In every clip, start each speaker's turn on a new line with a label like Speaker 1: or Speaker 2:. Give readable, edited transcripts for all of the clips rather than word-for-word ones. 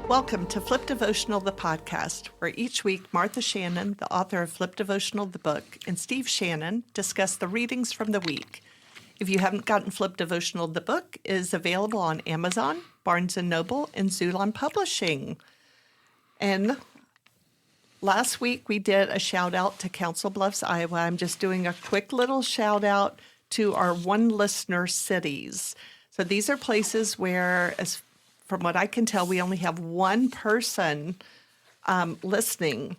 Speaker 1: Welcome to Flipped Devotional the podcast, where each week Martha Shannon, the author of Flipped Devotional the Book, and Steve Shannon discuss the readings from the week. If you haven't gotten Flipped Devotional the Book, it is available on Amazon, Barnes & Noble, and Zulon Publishing. And last week we did a shout out to Council Bluffs, Iowa. I'm just doing a quick little shout out to our one listener cities. So these are places where, as from what I can tell, we only have one person listening.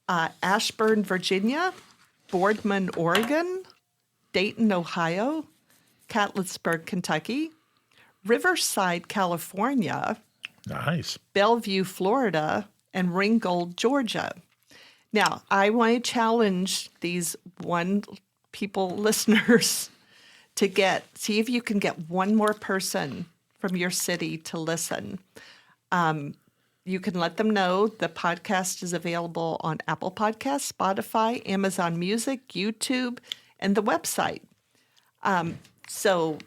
Speaker 1: Ashburn, Virginia, Boardman, Oregon, Dayton, Ohio, Catlettsburg, Kentucky, Riverside, California,
Speaker 2: Nice.
Speaker 1: Bellevue, Florida, and Ringgold, Georgia. Now, I want to challenge these one people listeners to see if you can get one more person from your city to listen. You can let them know the podcast is available on Apple Podcasts, Spotify, Amazon Music, YouTube, and the website. So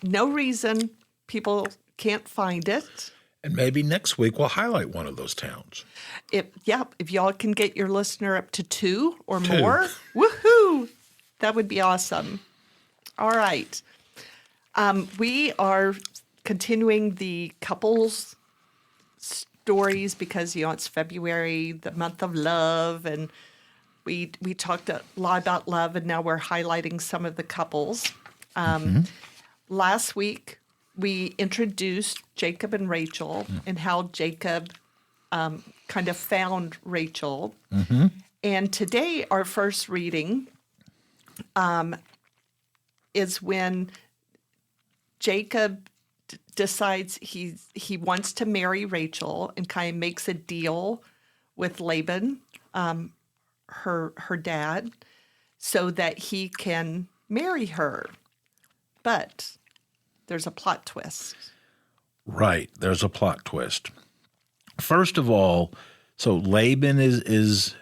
Speaker 1: no reason people can't find it.
Speaker 2: And maybe next week we'll highlight one of those towns.
Speaker 1: If y'all can get your listener up to 2 or more, woohoo! That would be awesome. All right. We are continuing the couples stories because, it's February, the month of love, and we talked a lot about love, and now we're highlighting some of the couples. Last week, we introduced Jacob and Rachel and how Jacob kind of found Rachel. And today, our first reading is when Jacob decides he wants to marry Rachel and kind of makes a deal with Laban, her dad, so that he can marry her. But there's a plot twist.
Speaker 2: Right. There's a plot twist. First of all, so Laban is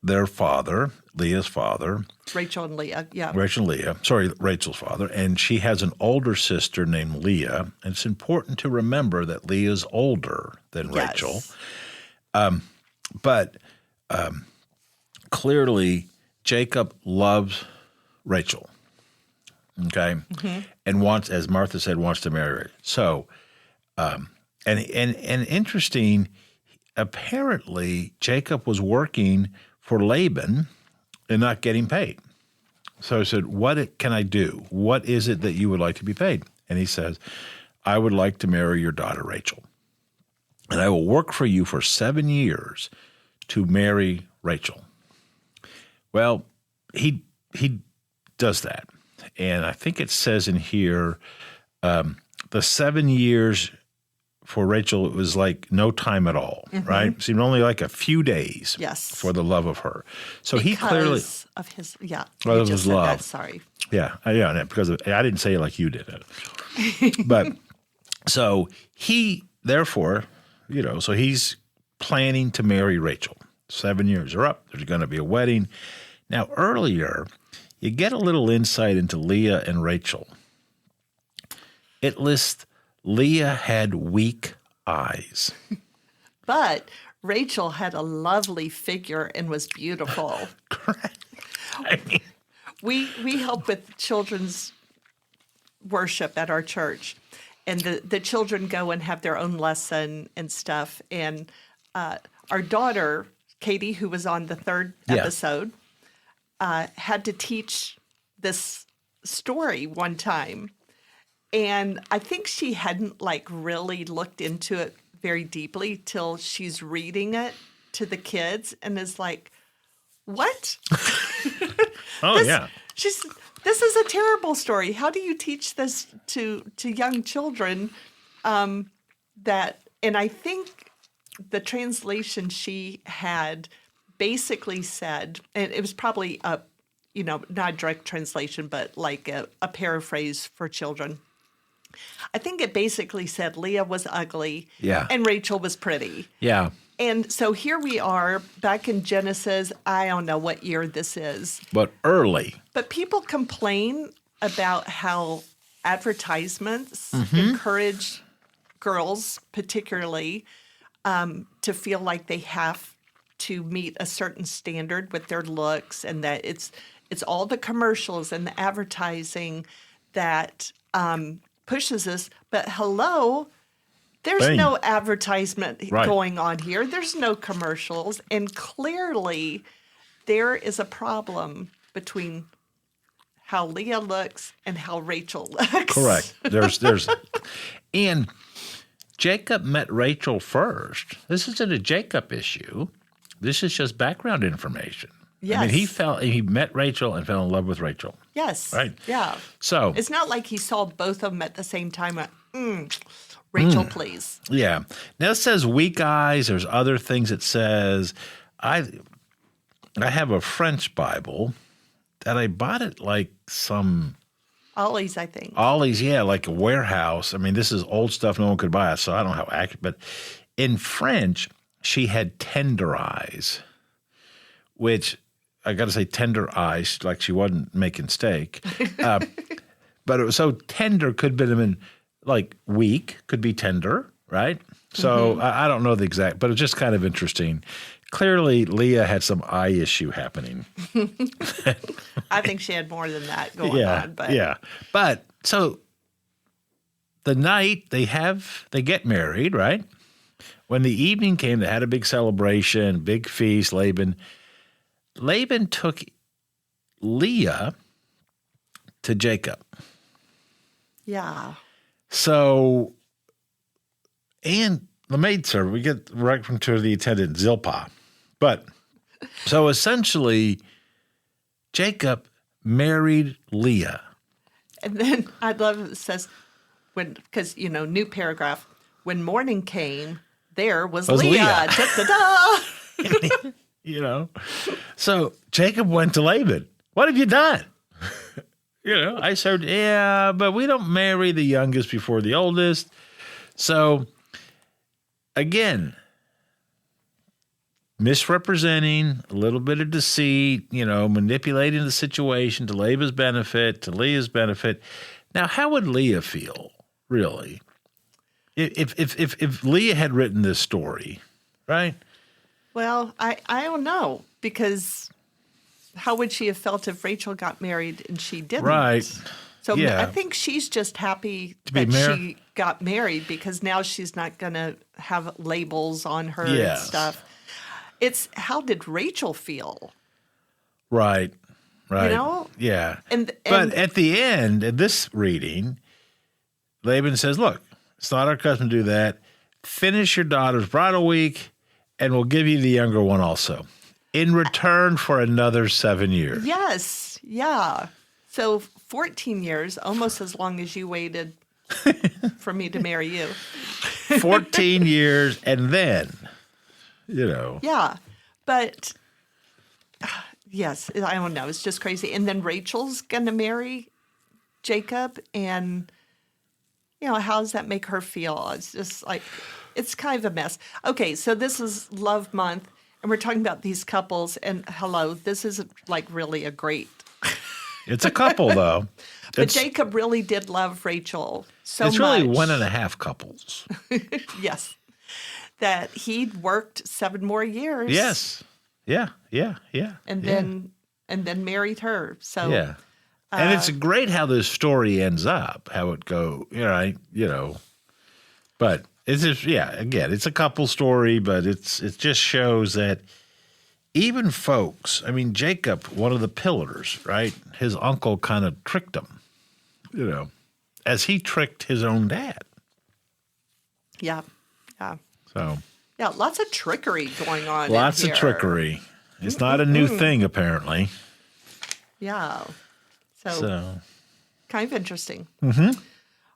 Speaker 2: their father, Leah's father.
Speaker 1: Rachel and Leah, yeah.
Speaker 2: Rachel's father. And she has an older sister named Leah. And it's important to remember that Leah's older than Rachel. But clearly, Jacob loves Rachel, okay? And wants, as Martha said, wants to marry her. So, and interesting, apparently Jacob was working for Laban and not getting paid. So I said, what can I do? What is it that you would like to be paid? And he says, I would like to marry your daughter, Rachel. And I will work for you for 7 years to marry Rachel. Well, he does that. And I think it says in here, the 7 years for Rachel, it was like no time at all, right? It seemed only like a few days for the love of her. So he clearly
Speaker 1: of his
Speaker 2: of his love.
Speaker 1: That, sorry.
Speaker 2: Yeah, because I didn't say it like you did it. But so he, therefore, so he's planning to marry Rachel. 7 years are up. There's going to be a wedding. Now, earlier, you get a little insight into Leah and Rachel. It lists Leah had weak eyes.
Speaker 1: But Rachel had a lovely figure and was beautiful.
Speaker 2: Correct.
Speaker 1: We help with children's worship at our church, and the children go and have their own lesson and stuff. And our daughter, Katie, who was on the third episode, had to teach this story one time. And I think she hadn't really looked into it very deeply till she's reading it to the kids and is like, what? This is a terrible story. How do you teach this to young children? And I think the translation she had basically said, and it was probably not a direct translation, but like a paraphrase for children. I think it basically said Leah was ugly and Rachel was pretty.
Speaker 2: Yeah.
Speaker 1: And so here we are back in Genesis. I don't know what year this is.
Speaker 2: But early.
Speaker 1: But people complain about how advertisements encourage girls particularly to feel like they have to meet a certain standard with their looks, and that it's all the commercials and the advertising that pushes us. But hello, there's
Speaker 2: Bang.
Speaker 1: no advertisement
Speaker 2: Right.
Speaker 1: going on here. There's no commercials, and clearly there is a problem between how Leah looks and how Rachel looks.
Speaker 2: Correct. And Jacob met Rachel first. This isn't a Jacob issue. This is just background information.
Speaker 1: Yes.
Speaker 2: I mean, he met Rachel and fell in love with Rachel.
Speaker 1: Yes.
Speaker 2: Right.
Speaker 1: Yeah.
Speaker 2: So
Speaker 1: It's not like he saw both of them at the same time. Rachel, please.
Speaker 2: yeah. Now it says weak eyes. There's other things it says. I have a French Bible that I bought at like some
Speaker 1: Ollie's, I think.
Speaker 2: Ollie's, yeah, like a warehouse. I mean, this is old stuff no one could buy, so I don't know how accurate. But in French, she had tender eyes, which I got to say tender eyes, like she wasn't making steak. But it was so tender, could have been like weak, could be tender, right? So I don't know the exact, but it's just kind of interesting. Clearly, Leah had some eye issue happening.
Speaker 1: I think she had more than that going on. But
Speaker 2: Yeah. But so the night they get married, right? When the evening came, they had a big celebration, big feast. Laban took Leah to Jacob.
Speaker 1: Yeah.
Speaker 2: So, and the maidservant, we get right from to the attendant Zilpah. But so essentially, Jacob married Leah.
Speaker 1: And then I love it says, because, new paragraph, when morning came, there was Leah. Da-da-da.
Speaker 2: So Jacob went to Laban. What have you done? I said, yeah, but we don't marry the youngest before the oldest. So again, misrepresenting, a little bit of deceit, manipulating the situation to Laban's benefit, to Leah's benefit. Now, how would Leah feel, really? If Leah had written this story, right?
Speaker 1: Well, I don't know, because how would she have felt if Rachel got married and she didn't?
Speaker 2: Right.
Speaker 1: So
Speaker 2: Yeah.
Speaker 1: I think she's just happy
Speaker 2: be
Speaker 1: that she got married, because now she's not going to have labels on her and stuff. It's how did Rachel feel?
Speaker 2: Right. Yeah. But at the end of this reading, Laban says, look, it's not our custom to do that. Finish your daughter's bridal week, and we'll give you the younger one also, in return for another 7 years.
Speaker 1: Yes. Yeah. So 14 years, almost as long as you waited for me to marry you.
Speaker 2: 14 years, and then,
Speaker 1: Yeah. But yes, I don't know. It's just crazy. And then Rachel's going to marry Jacob, and how does that make her feel? It's just like, it's kind of a mess. Okay, so this is Love Month, and we're talking about these couples, and hello, this is like really a great.
Speaker 2: It's a couple, though.
Speaker 1: But Jacob really did love Rachel so much.
Speaker 2: It's really 1.5 couples.
Speaker 1: Yes. That he'd worked 7 more years.
Speaker 2: Yes. Yeah.
Speaker 1: And then married her. So
Speaker 2: yeah. And it's great how this story ends up, how it go, right? But it's just, again, it's a couple story, but it just shows that even folks, I mean, Jacob, one of the pillars, right? His uncle kind of tricked him, as he tricked his own dad.
Speaker 1: Yeah.
Speaker 2: So.
Speaker 1: Yeah, lots of trickery going on.
Speaker 2: Lots of trickery. It's not a new thing, apparently.
Speaker 1: Yeah. So kind of interesting.
Speaker 2: Mm-hmm.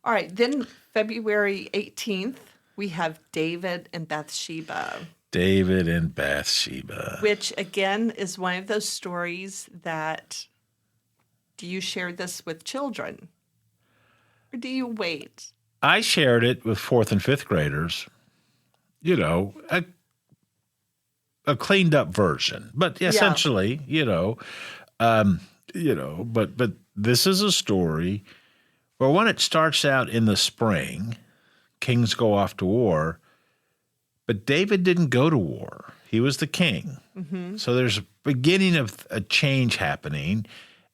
Speaker 1: All right. Then February 18th, we have David and Bathsheba.
Speaker 2: David and Bathsheba.
Speaker 1: Which, again, is one of those stories that, do you share this with children? Or do you wait?
Speaker 2: I shared it with 4th and 5th graders. A cleaned up version, but essentially, but this is a story where when it starts out in the spring, kings go off to war, but David didn't go to war. He was the king. Mm-hmm. So there's a beginning of a change happening,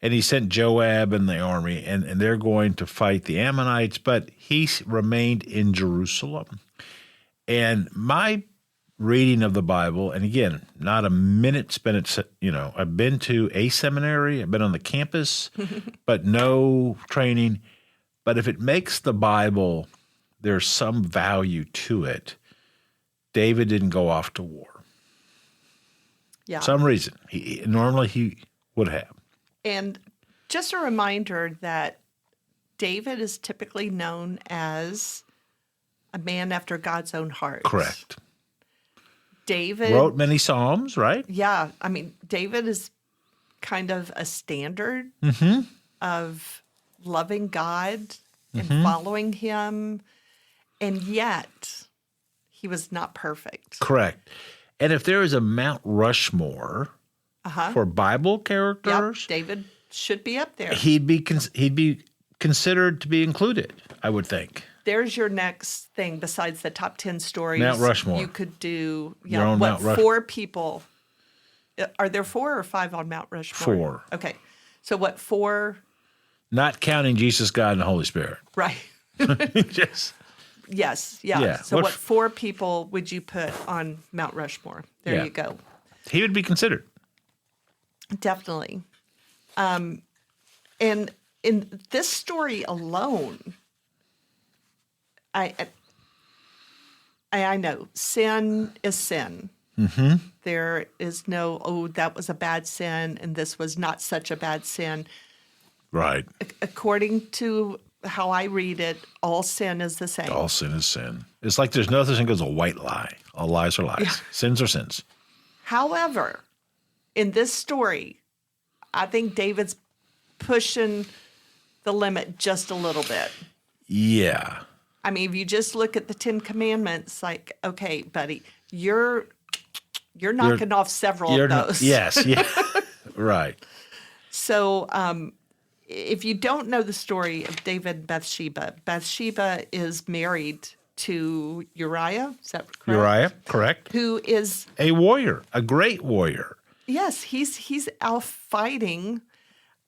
Speaker 2: and he sent Joab and the army, and they're going to fight the Ammonites, but he remained in Jerusalem. And my reading of the Bible, and again, not a minute spent at, I've been to a seminary, I've been on the campus, but no training. But if it makes the Bible, there's some value to it. David didn't go off to war.
Speaker 1: Yeah.
Speaker 2: Some reason. Normally he would have.
Speaker 1: And just a reminder that David is typically known as a man after God's own heart.
Speaker 2: Correct.
Speaker 1: David
Speaker 2: wrote many Psalms, right?
Speaker 1: Yeah. I mean, David is kind of a standard of loving God and following him. And yet, he was not perfect.
Speaker 2: Correct. And if there is a Mount Rushmore for Bible characters,
Speaker 1: David should be up there.
Speaker 2: He'd be considered to be included, I would think.
Speaker 1: There's your next thing besides the top 10 stories.
Speaker 2: Mount Rushmore.
Speaker 1: You could do
Speaker 2: Your own Mount Rushmore.
Speaker 1: 4 people. Are there 4 or 5 on Mount Rushmore?
Speaker 2: 4.
Speaker 1: Okay. So what 4?
Speaker 2: Not counting Jesus, God, and the Holy Spirit.
Speaker 1: Right.
Speaker 2: Just,
Speaker 1: Yes. Yeah.
Speaker 2: Yeah.
Speaker 1: So what 4 people would you put on Mount Rushmore? There you go.
Speaker 2: He would be considered.
Speaker 1: Definitely. And in this story alone, I know sin is sin. Mm-hmm. There is no, that was a bad sin, and this was not such a bad sin.
Speaker 2: Right.
Speaker 1: According to how I read it, all sin is the same.
Speaker 2: All sin is sin. It's like there's no such thing as a white lie. All lies are lies.
Speaker 1: Yeah.
Speaker 2: Sins are sins.
Speaker 1: However, in this story, I think David's pushing the limit just a little bit.
Speaker 2: Yeah.
Speaker 1: I mean, if you just look at the 10 Commandments, like, okay, buddy, you're knocking off several of those.
Speaker 2: Yes, yeah. Right.
Speaker 1: So if you don't know the story of David and Bathsheba is married to Uriah. Is that correct?
Speaker 2: Uriah, correct.
Speaker 1: Who is
Speaker 2: a warrior, a great warrior.
Speaker 1: Yes, he's out fighting.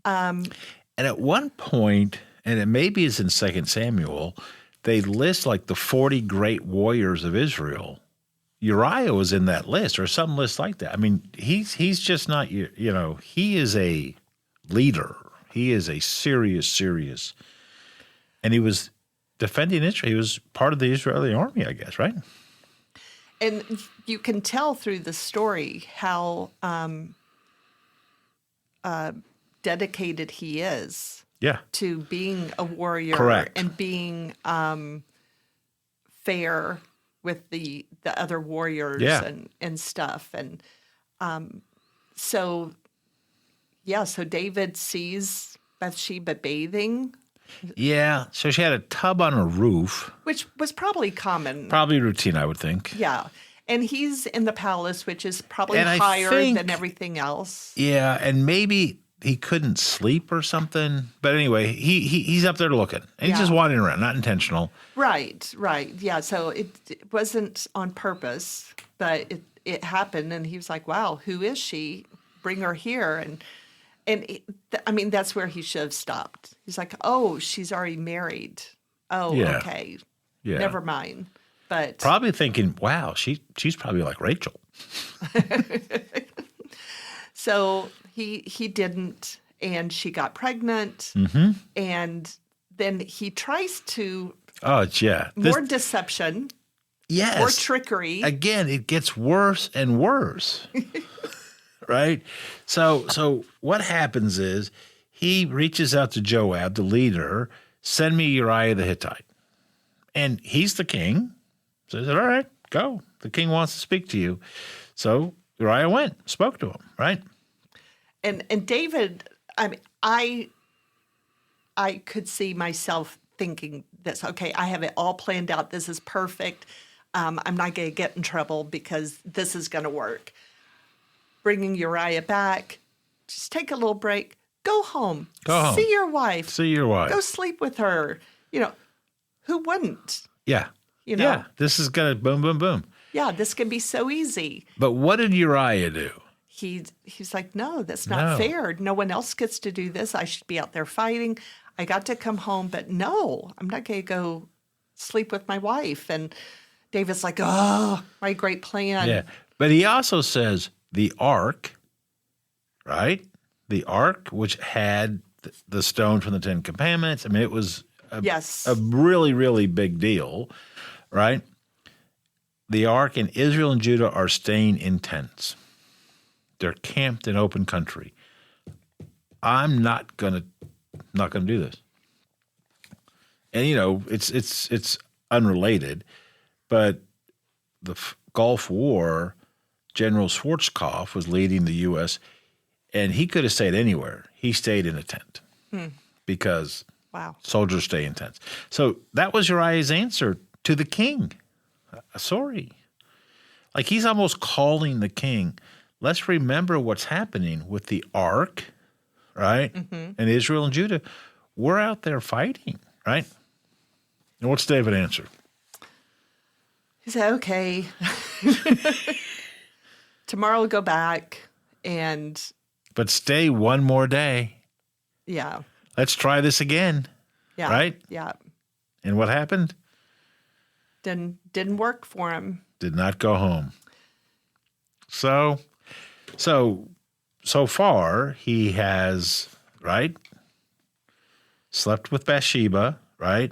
Speaker 2: And at one point, and it maybe is in 2 Samuel, they list like the 40 great warriors of Israel. Uriah was in that list, or some list like that. I mean, he's just not, he is a leader. He is a serious, and he was defending Israel. He was part of the Israeli army, I guess, right?
Speaker 1: And you can tell through the story how dedicated he is to being a warrior.
Speaker 2: Correct.
Speaker 1: And being fair with the other warriors and stuff. And so David sees Bathsheba bathing.
Speaker 2: Yeah, so she had a tub on her roof.
Speaker 1: Which was probably common.
Speaker 2: Probably routine, I would think.
Speaker 1: Yeah. And he's in the palace, which is probably higher than everything else.
Speaker 2: Yeah, and maybe he couldn't sleep or something. But anyway, he's up there looking. And he's just wandering around, not intentional.
Speaker 1: Right. Yeah, so it wasn't on purpose, but it happened. And he was like, wow, who is she? Bring her here. And that's where he should have stopped. He's like, oh, she's already married. Oh, okay. Yeah. Never mind. But
Speaker 2: probably thinking, wow, she's probably like Rachel.
Speaker 1: So he didn't, and she got pregnant, and then he tries to more deception, more trickery.
Speaker 2: Again, it gets worse and worse. Right? So what happens is he reaches out to Joab, the leader, send me Uriah the Hittite. And he's the king. So he said, all right, go. The king wants to speak to you. So Uriah went, spoke to him, right?
Speaker 1: And David, I could see myself thinking this, okay, I have it all planned out. This is perfect. I'm not going to get in trouble because this is going to work. Bringing Uriah back, just take a little break, go home. See your wife.
Speaker 2: Go
Speaker 1: sleep with her. Who wouldn't?
Speaker 2: Yeah.
Speaker 1: You know,
Speaker 2: Yeah, this is going to boom, boom, boom.
Speaker 1: yeah, this can be so easy.
Speaker 2: But what did Uriah do?
Speaker 1: He's like, no, that's not
Speaker 2: No.
Speaker 1: fair. No one else gets to do this. I should be out there fighting. I got to come home, but no, I'm not going to go sleep with my wife. And David's like, oh, my great plan.
Speaker 2: Yeah. But he also says the ark, right? The ark, which had the stone from the Ten Commandments. I mean, it was
Speaker 1: Yes.
Speaker 2: a really, really big deal, right? The ark and Israel and Judah are staying in tents. They're camped in open country. I'm not gonna do this. And you know, it's unrelated, but the Gulf War, General Schwarzkopf was leading the U.S., and he could have stayed anywhere. He stayed in a tent because
Speaker 1: Wow.
Speaker 2: soldiers stay in tents. So that was Uriah's answer to the king. Sorry. Like he's almost calling the king. Let's remember what's happening with the ark, right? And Israel and Judah. We're out there fighting, right? And what's David answer?
Speaker 1: He said, okay, tomorrow we'll go back and
Speaker 2: But stay one more day.
Speaker 1: yeah.
Speaker 2: Let's try this again,
Speaker 1: Yeah.
Speaker 2: right?
Speaker 1: Yeah.
Speaker 2: And what happened?
Speaker 1: Didn't work for him.
Speaker 2: Did not go home. So far he has, right? Slept with Bathsheba, right?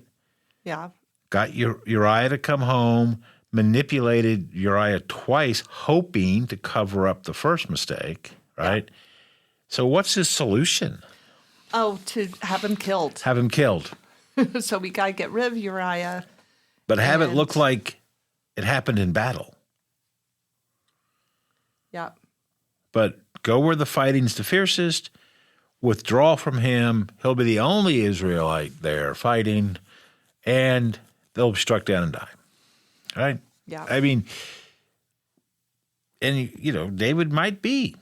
Speaker 1: Yeah.
Speaker 2: Got Uriah to come home, manipulated Uriah twice, hoping to cover up the first mistake, right? Yeah. So what's his solution?
Speaker 1: Oh, to have him killed.
Speaker 2: Have him killed.
Speaker 1: So we got to get rid of Uriah.
Speaker 2: But have it look like it happened in battle.
Speaker 1: Yeah.
Speaker 2: But go where the fighting's the fiercest, withdraw from him. He'll be the only Israelite there fighting, and they'll be struck down and die. Right?
Speaker 1: Yeah.
Speaker 2: I mean, and, you know, David might be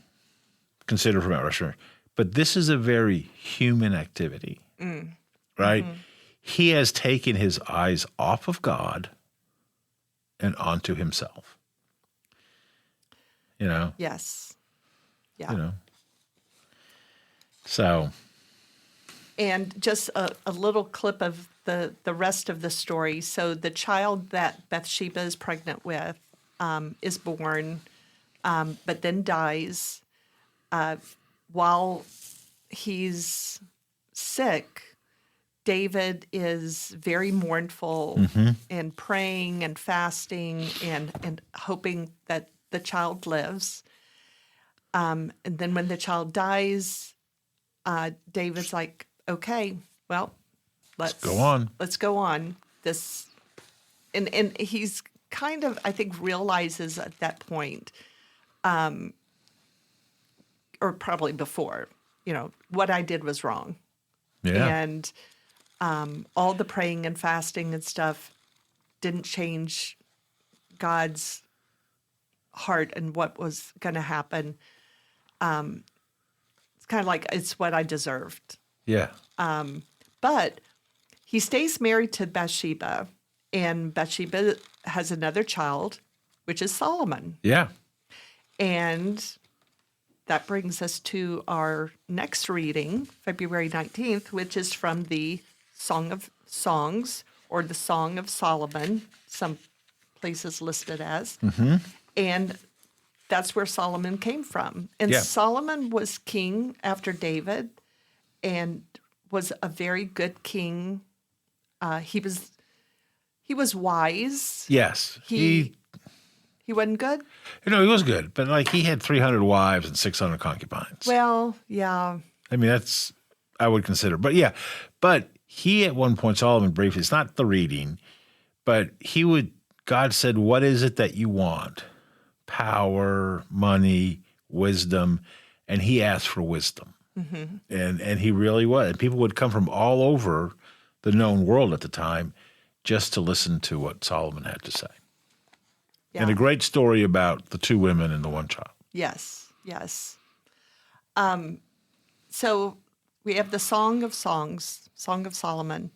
Speaker 2: considered for Mount Rushmore, but this is a very human activity, right? Mm-hmm. He has taken his eyes off of God and onto himself. You know?
Speaker 1: Yes. Yeah.
Speaker 2: You know? So.
Speaker 1: And just a little clip of the rest of the story. So the child that Bathsheba is pregnant with is born, but then dies. While he's sick, David is very mournful and praying and fasting and hoping that the child lives. And then when the child dies, David's like, okay, well, let's
Speaker 2: go on.
Speaker 1: Let's go on. This, and he's kind of, I think, realizes at that point, or probably before, you know, what I did was wrong.
Speaker 2: Yeah.
Speaker 1: And all the praying and fasting and stuff didn't change God's heart and what was going to happen. It's kind of like, it's what I deserved.
Speaker 2: Yeah.
Speaker 1: But he stays married to Bathsheba, and Bathsheba has another child, which is Solomon.
Speaker 2: Yeah.
Speaker 1: And that brings us to our next reading, February 19th, which is from the Song of Songs, or the Song of Solomon, some places listed as. And that's where Solomon came from. And Solomon was king after David and was a very good king. He was wise.
Speaker 2: Yes.
Speaker 1: He wasn't good?
Speaker 2: You know, he was good, but like he had 300 wives and 600 concubines.
Speaker 1: Well, yeah.
Speaker 2: I mean, that's, I would consider. But yeah, but he at one point, Solomon briefly, it's not the reading, but God said, what is it that you want? Power, money, wisdom. And he asked for wisdom. And he really was. And people would come from all over the known world at the time just to listen to what Solomon had to say. Yeah. And a great story about the two women and the one child.
Speaker 1: Yes, yes. So we have the Song of Songs, Song of Solomon.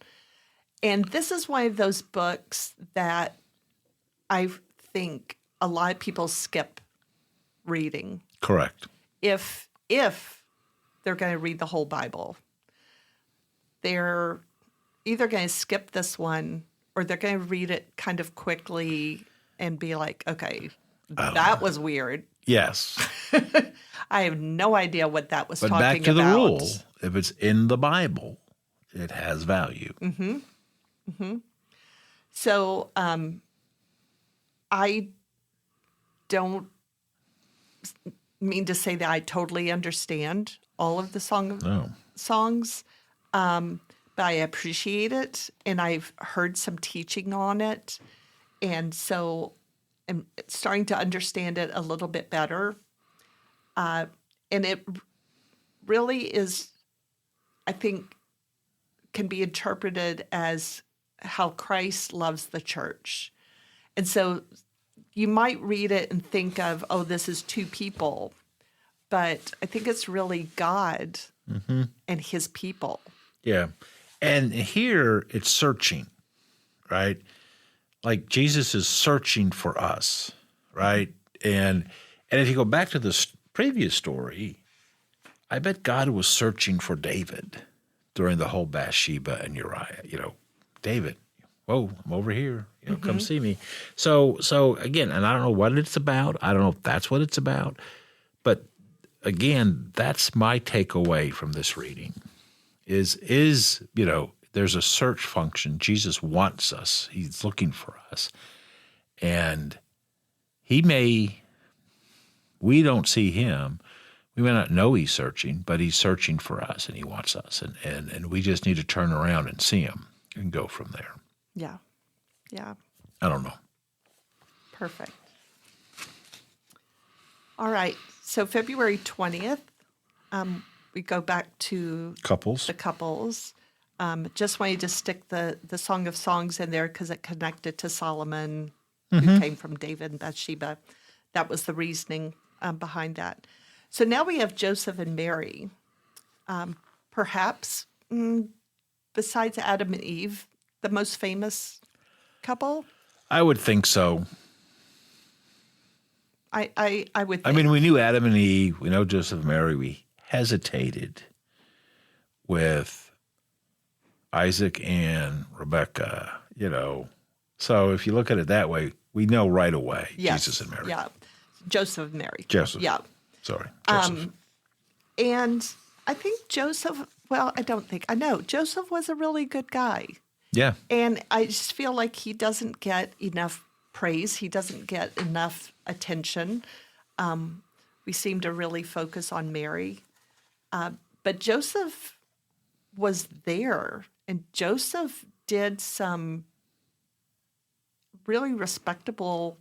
Speaker 1: And this is one of those books that I think a lot of people skip reading
Speaker 2: Correct.
Speaker 1: if they're going to read the whole Bible. They're either going to skip this one or they're going to read it kind of quickly and be like, okay, that was weird.
Speaker 2: Yes.
Speaker 1: I have no idea what that was
Speaker 2: But
Speaker 1: talking about.
Speaker 2: back to the rule, if it's in the Bible, it has value.
Speaker 1: So I don't mean to say that I totally understand all of the songs, but I appreciate it, and I've heard some teaching on it, and so I'm starting to understand it a little bit better. And it really is, I think, can be interpreted as how Christ loves the church. And so you might read it and think of, oh, this is two people, but I think it's really God and his people.
Speaker 2: Yeah. And here it's searching, right? Like Jesus is searching for us, right? And if you go back to the previous story, I bet God was searching for David during the whole Bathsheba and Uriah. David, whoa, I'm over here. Come see me. So again, and I don't know what it's about. I don't know if that's what it's about. But again, that's my takeaway from this reading is there's a search function. Jesus wants us. He's looking for us. And we don't see him. We may not know he's searching, but he's searching for us and he wants us. And we just need to turn around and see him and go from there.
Speaker 1: Yeah. Yeah.
Speaker 2: I don't know.
Speaker 1: Perfect. All right. So February 20th, we go back to
Speaker 2: Couples.
Speaker 1: the couples. Just wanted to stick the Song of Songs in there because it connected to Solomon, who came from David and Bathsheba. That was the reasoning behind that. So now we have Joseph and Mary. Perhaps, besides Adam and Eve, the most famous couple?
Speaker 2: I would think so.
Speaker 1: I would think.
Speaker 2: I mean, we knew Adam and Eve. We know Joseph and Mary. We hesitated with Isaac and Rebecca, So if you look at it that way, we know right away Jesus and Mary.
Speaker 1: Yeah. Joseph and Mary.
Speaker 2: Joseph.
Speaker 1: Yeah.
Speaker 2: Sorry. Joseph.
Speaker 1: And I think Joseph, I know Joseph was a really good guy.
Speaker 2: Yeah.
Speaker 1: And I just feel like he doesn't get enough praise. He doesn't get enough attention. We seem to really focus on Mary. But Joseph was there, and Joseph did some really respectable,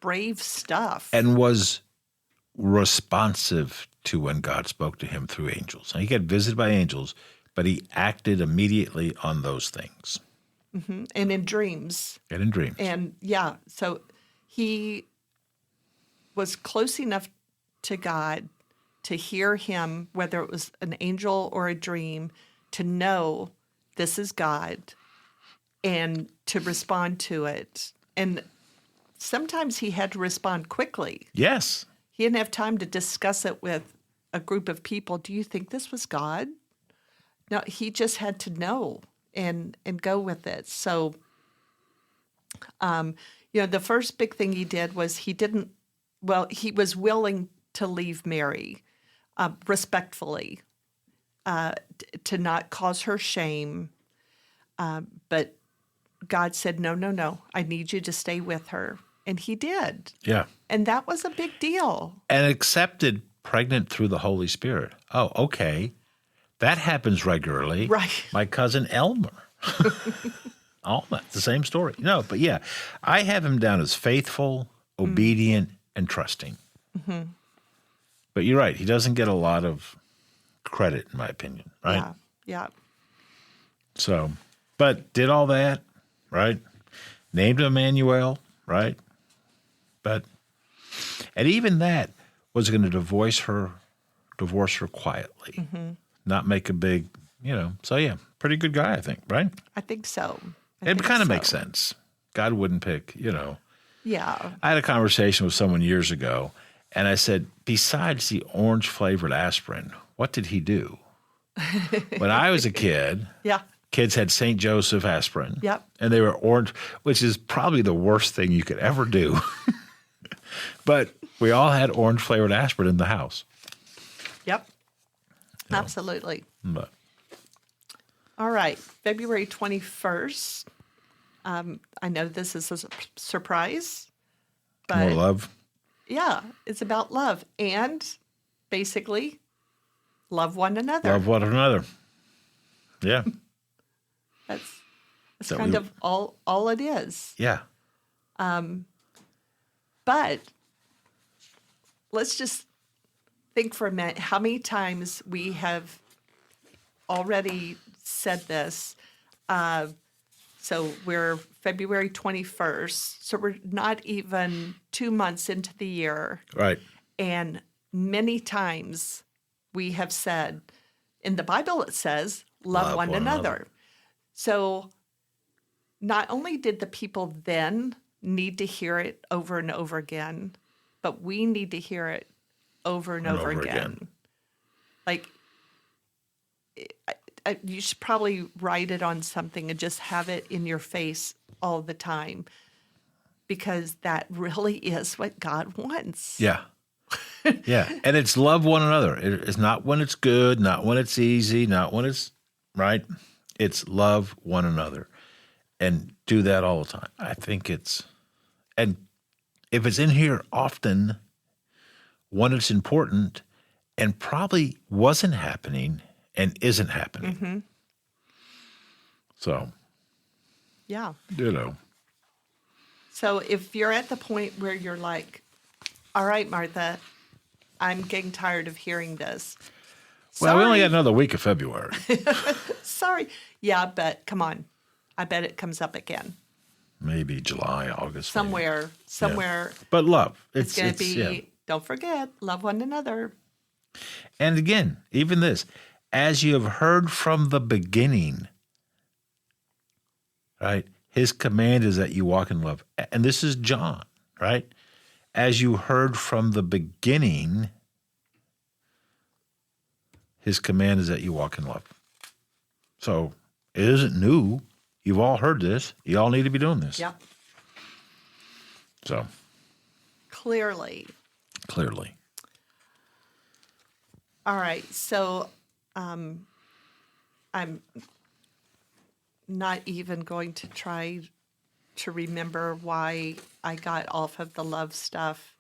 Speaker 1: brave stuff.
Speaker 2: And was responsive to when God spoke to him through angels. And he got visited by angels, but he acted immediately on those things.
Speaker 1: And in dreams.
Speaker 2: And in dreams.
Speaker 1: And so he was close enough to God to hear him, whether it was an angel or a dream, to know this is God and to respond to it. And sometimes he had to respond quickly.
Speaker 2: Yes.
Speaker 1: He didn't have time to discuss it with a group of people. Do you think this was God? No, he just had to know and go with it. So, the first big thing he did was he was willing to leave Mary respectfully, to not cause her shame. But God said, no, I need you to stay with her. And he did.
Speaker 2: Yeah.
Speaker 1: And that was a big deal.
Speaker 2: And accepted pregnant through the Holy Spirit. Oh, okay. That happens regularly.
Speaker 1: Right.
Speaker 2: My cousin Elmer. Alma, the same story. No, but yeah, I have him down as faithful, obedient, and trusting. But you're right. He doesn't get a lot of credit, in my opinion, right?
Speaker 1: Yeah.
Speaker 2: So, but did all that, right? Named him Emmanuel, right? And even that was going to divorce her quietly, not make a big, So yeah, pretty good guy, I think, right?
Speaker 1: I think so.
Speaker 2: It kind of
Speaker 1: so.
Speaker 2: makes sense. God wouldn't pick,
Speaker 1: Yeah.
Speaker 2: I had a conversation with someone years ago, and I said, besides the orange-flavored aspirin, what did he do? When I was a kid,
Speaker 1: Yeah.
Speaker 2: kids had St. Joseph aspirin.
Speaker 1: Yep.
Speaker 2: And they were orange, which is probably the worst thing you could ever do. But we all had orange-flavored aspirin in the house.
Speaker 1: Yep. Absolutely.
Speaker 2: But
Speaker 1: All right. February 21st. I know this is a surprise, but
Speaker 2: more love.
Speaker 1: yeah, it's about love and basically love one another.
Speaker 2: Love one another. Yeah.
Speaker 1: That's
Speaker 2: So
Speaker 1: kind
Speaker 2: we-
Speaker 1: of all it is.
Speaker 2: Yeah.
Speaker 1: But let's just think for a minute how many times we have already said this. So we're February 21st. So we're not even 2 months into the year.
Speaker 2: Right.
Speaker 1: And many times we have said, in the Bible it says, love one another. So not only did the people then need to hear it over and over again, but we need to hear it over and over again. Like, you should probably write it on something and just have it in your face all the time, because that really is what God wants.
Speaker 2: Yeah. Yeah. And it's love one another. It's not when it's good, not when it's easy, not when it's right. It's love one another and do that all the time. I think and if it's in here often, one, it's important and probably wasn't happening and isn't happening.
Speaker 1: Mm-hmm.
Speaker 2: So,
Speaker 1: Yeah. So if you're at the point where you're like, all right, Martha, I'm getting tired of hearing this.
Speaker 2: Well, we only
Speaker 1: Sorry.
Speaker 2: got another week of February.
Speaker 1: Sorry. Yeah, but come on. I bet it comes up again.
Speaker 2: Maybe July, August. maybe.
Speaker 1: Somewhere
Speaker 2: But love.
Speaker 1: it's going to be,
Speaker 2: yeah.
Speaker 1: don't forget, love one another.
Speaker 2: And again, even this, as you have heard from the beginning, right? His command is that you walk in love. And this is John, right? As you heard from the beginning, his command is that you walk in love. So it isn't new. You've all heard this. You all need to be doing this.
Speaker 1: Yep.
Speaker 2: So
Speaker 1: Clearly. All right. So I'm not even going to try to remember why I got off of the love stuff.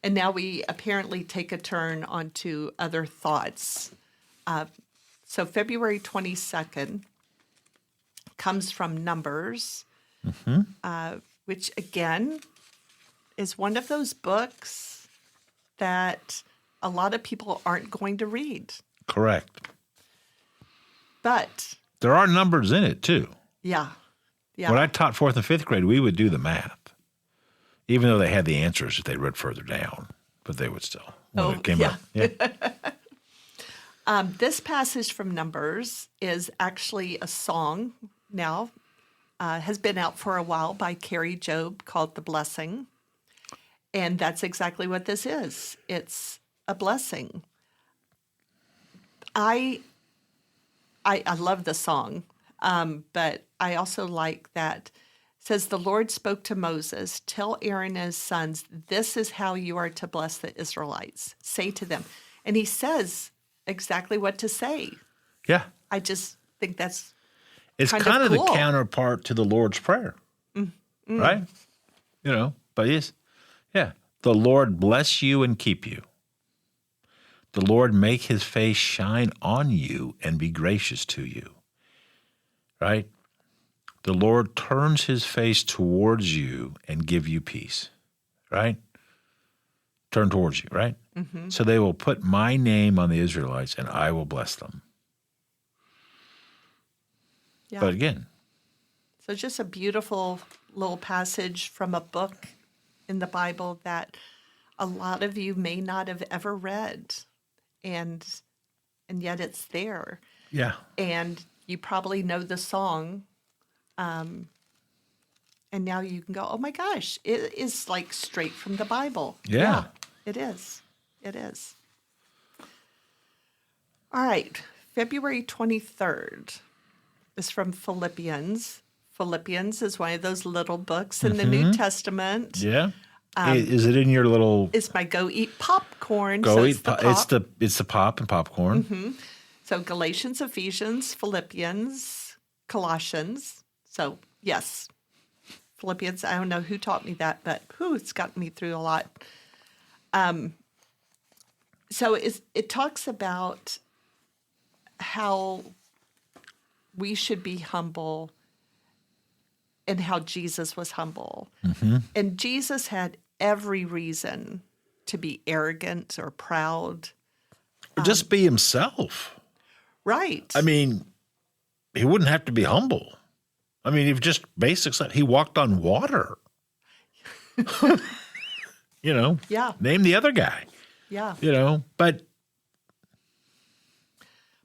Speaker 1: And now we apparently take a turn onto other thoughts. So February 22nd comes from Numbers, which again is one of those books that a lot of people aren't going to read.
Speaker 2: correct.
Speaker 1: But
Speaker 2: There are numbers in it too.
Speaker 1: yeah.
Speaker 2: When I taught 4th and 5th grade, we would do the math, even though they had the answers that they read further down, but they would still. When it came up. Yeah.
Speaker 1: This passage from Numbers is actually a song now, has been out for a while by Carrie Job called The Blessing. And that's exactly what this is. It's a blessing. I love the song, but I also like that. It says, the Lord spoke to Moses, tell Aaron and his sons, this is how you are to bless the Israelites. Say to them. And he says exactly what to say.
Speaker 2: Yeah.
Speaker 1: I just think that's
Speaker 2: It's
Speaker 1: kind
Speaker 2: kind
Speaker 1: of
Speaker 2: of
Speaker 1: cool.
Speaker 2: the counterpart to the Lord's Prayer, right? But yeah. The Lord bless you and keep you. The Lord make his face shine on you and be gracious to you, right? The Lord turns his face towards you and give you peace, right? Turn towards you, right? Mm-hmm. So they will put my name on the Israelites and I will bless them.
Speaker 1: Yeah.
Speaker 2: But again,
Speaker 1: So it's just a beautiful little passage from a book in the Bible that a lot of you may not have ever read, and yet it's there.
Speaker 2: yeah.
Speaker 1: And you probably know the song, And now you can go, oh my gosh, it is like straight from the Bible.
Speaker 2: Yeah.
Speaker 1: It is. It is. All right. February 23rd is from Philippians. Philippians is one of those little books in the New Testament.
Speaker 2: Yeah. Is it in your little
Speaker 1: It's my Go Eat Popcorn.
Speaker 2: Go
Speaker 1: so
Speaker 2: Eat?
Speaker 1: it's the pop.
Speaker 2: It's the pop and popcorn.
Speaker 1: So Galatians, Ephesians, Philippians, Colossians. So yes, Philippians. I don't know who taught me that, but it's gotten me through a lot. So it talks about how we should be humble and how Jesus was humble. And Jesus had every reason to be arrogant or proud.
Speaker 2: Or just be himself.
Speaker 1: Right.
Speaker 2: I mean, he wouldn't have to be humble. I mean, if just basic stuff. He walked on water.
Speaker 1: Yeah.
Speaker 2: Name the other guy.
Speaker 1: Yeah.
Speaker 2: But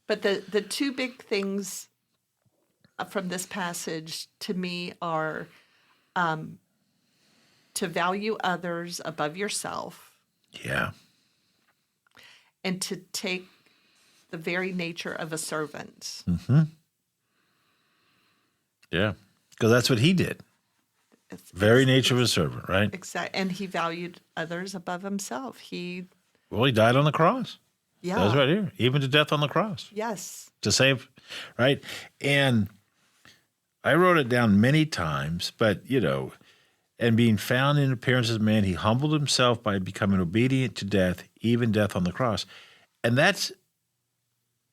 Speaker 1: the two big things from this passage to me are to value others above yourself
Speaker 2: yeah,
Speaker 1: and to take the very nature of a servant.
Speaker 2: yeah, because that's what he did. Very nature of a servant, right?
Speaker 1: Exactly. And he valued others above himself. He
Speaker 2: died on the cross.
Speaker 1: Yeah.
Speaker 2: That's right here, even to death on the cross.
Speaker 1: Yes.
Speaker 2: To save, right? And I wrote it down many times, but, and being found in appearance as a man, he humbled himself by becoming obedient to death, even death on the cross. And that's,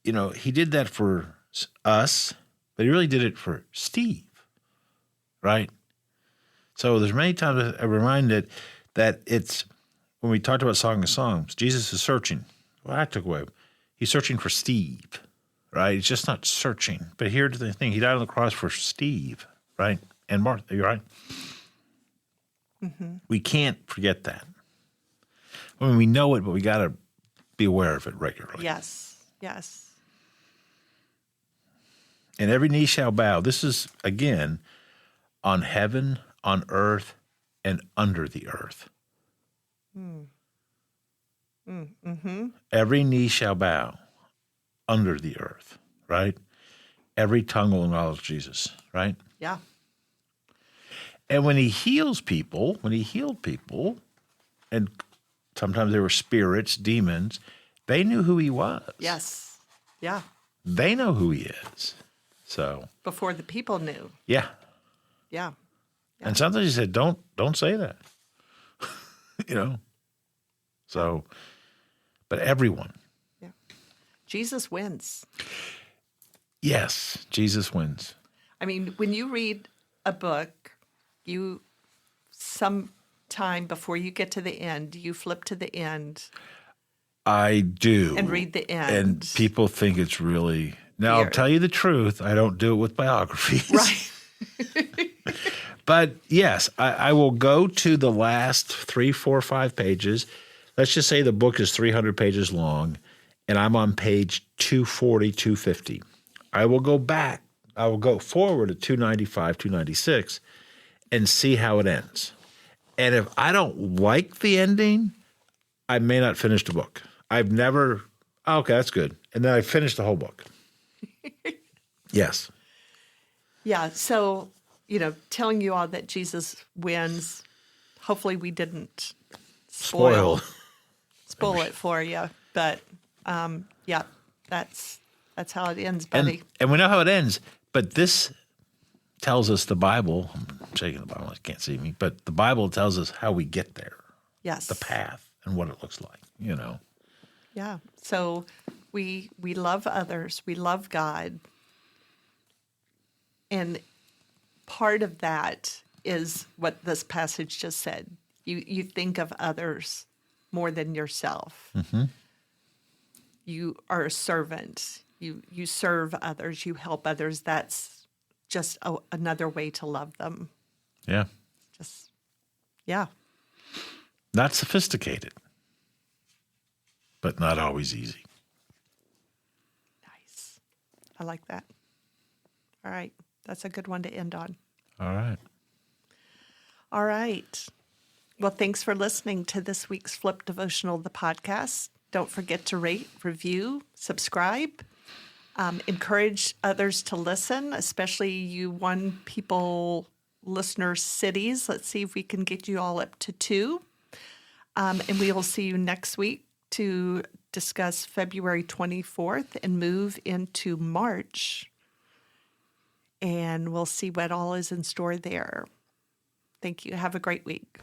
Speaker 2: he did that for us, but he really did it for Steve, right? So there's many times I'm reminded that it's, when we talked about Song of Songs, Jesus is searching. Well, I took away. He's searching for Steve, right? He's just not searching. But here's the thing. He died on the cross for Steve, right? And Martha, you're right. We can't forget that. I mean, we know it, but we got to be aware of it regularly.
Speaker 1: Yes. Yes.
Speaker 2: And every knee shall bow. This is, again, on heaven, on earth, and under the earth. Every knee shall bow under the earth, right? Every tongue will acknowledge Jesus, right?
Speaker 1: Yeah.
Speaker 2: And when he healed people, and sometimes they were spirits, demons, they knew who he was.
Speaker 1: Yes. Yeah.
Speaker 2: They know who he is. So
Speaker 1: Before the people knew.
Speaker 2: yeah.
Speaker 1: Yeah.
Speaker 2: And sometimes he said, don't say that. So, but everyone.
Speaker 1: Yeah. Jesus wins.
Speaker 2: Yes, Jesus wins.
Speaker 1: I mean, when you read a book, you sometime before you get to the end, you flip to the end.
Speaker 2: I do.
Speaker 1: And read the end.
Speaker 2: And people think it's really... Now, I'll tell you the truth. I don't do it with biographies.
Speaker 1: Right.
Speaker 2: But yes, I will go to the last 3, 4, 5 pages. Let's just say the book is 300 pages long, and I'm on page 240, 250. I will go back. I will go forward to 295, 296, and see how it ends. And if I don't like the ending, I may not finish the book. I've never, okay, that's good. And then I finish the whole book. Yes.
Speaker 1: Yeah. So, telling you all that Jesus wins, hopefully we didn't spoil it for you. But, yeah, that's how it ends, buddy.
Speaker 2: And we know how it ends, but this tells us the Bible, I'm shaking the Bible, you can't see me, but the Bible tells us how we get there.
Speaker 1: Yes.
Speaker 2: The path and what it looks like,
Speaker 1: Yeah. So we love others. We love God. And part of that is what this passage just said. You think of others more than yourself. You are a servant. You serve others. You help others. That's just another way to love them.
Speaker 2: Yeah.
Speaker 1: Yeah.
Speaker 2: Not sophisticated, but not always easy.
Speaker 1: Nice. I like that. All right. That's a good one to end on.
Speaker 2: All right.
Speaker 1: All right. Well, thanks for listening to this week's Flipped Devotional, the podcast. Don't forget to rate, review, subscribe. Encourage others to listen, especially you one people listener cities. Let's see if we can get you all up to 2. And we will see you next week to discuss February 24th and move into March. And we'll see what all is in store there. Thank you. Have a great week.